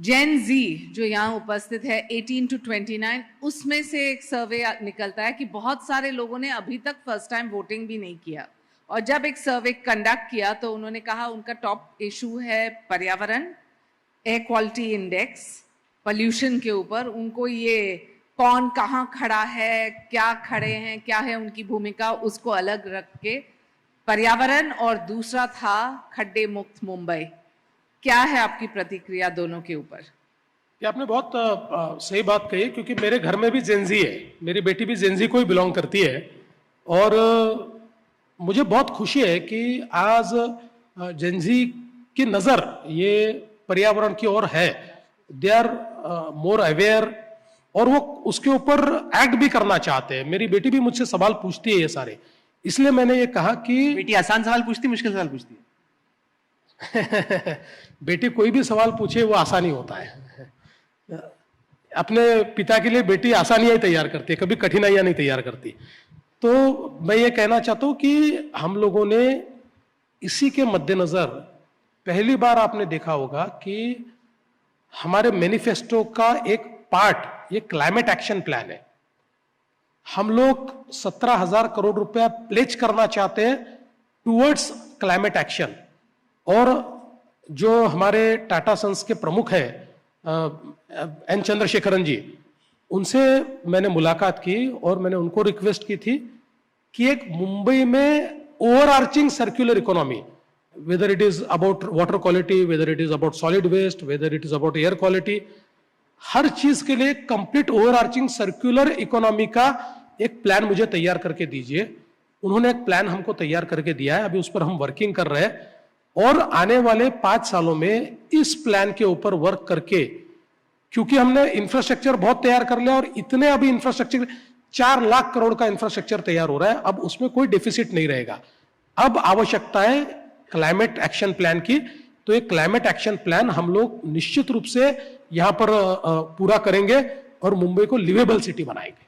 जेन जी जो यहाँ उपस्थित है 18 to 29, उसमें से एक सर्वे निकलता है कि बहुत सारे लोगों ने अभी तक फर्स्ट टाइम वोटिंग भी नहीं किया, और जब एक सर्वे कंडक्ट किया तो उन्होंने कहा उनका टॉप इशू है पर्यावरण, एयर क्वालिटी इंडेक्स, पोल्यूशन के ऊपर। उनको ये कौन कहाँ खड़ा है, क्या खड़े हैं, क्या है उनकी भूमिका, उसको अलग रख के पर्यावरण, और दूसरा था खड्डे मुक्त मुंबई। क्या है आपकी प्रतिक्रिया दोनों के ऊपर? ये आपने बहुत सही बात कही, क्योंकि मेरे घर में भी जेनजी है, मेरी बेटी भी जेनजी को ही बिलोंग करती है। और मुझे बहुत खुशी है कि आज जेनजी की नज़र ये पर्यावरण की ओर है। दे आर मोर अवेयर, और वो उसके ऊपर एक्ट भी करना चाहते हैं। मेरी बेटी भी मुझसे सवाल पूछती है ये सारे, इसलिए मैंने ये कहा कि बेटी आसान सवाल पूछती, मुश्किल सवाल पूछती है? बेटी कोई भी सवाल पूछे वो आसानी होता है। अपने पिता के लिए बेटी आसानियां तैयार करती है, कभी कठिनाइयां नहीं तैयार करती। तो मैं ये कहना चाहता हूं कि हम लोगों ने इसी के मद्देनजर पहली बार आपने देखा होगा कि हमारे मैनिफेस्टो का एक पार्ट ये क्लाइमेट एक्शन प्लान है। हम लोग 17,000 करोड़ रुपया प्लेज करना चाहते हैं टूवर्ड्स क्लाइमेट एक्शन। और जो हमारे टाटा सन्स के प्रमुख हैं एन चंद्रशेखरन जी, उनसे मैंने मुलाकात की और मैंने उनको रिक्वेस्ट की थी कि एक मुंबई में overarching circular economy, whether it is about water quality, whether it is about solid waste, whether it is about air quality, हर चीज के लिए कंप्लीट ओवरआर्चिंग सर्कुलर इकोनॉमी का एक प्लान मुझे तैयार करके दीजिए। उन्होंने एक प्लान हमको तैयार करके दिया है, अभी उस पर हम वर्किंग कर रहे हैं। और आने वाले 5 सालों में इस प्लान के ऊपर वर्क करके, क्योंकि हमने इंफ्रास्ट्रक्चर बहुत तैयार कर लिया और इतने अभी इंफ्रास्ट्रक्चर 4 लाख करोड़ का इंफ्रास्ट्रक्चर तैयार हो रहा है, अब उसमें कोई डेफिसिट नहीं रहेगा। अब आवश्यकता है क्लाइमेट एक्शन प्लान की। तो एक क्लाइमेट एक्शन प्लान हम लोग निश्चित रूप से यहां पर पूरा करेंगे और मुंबई को लिवेबल सिटी बनाएंगे।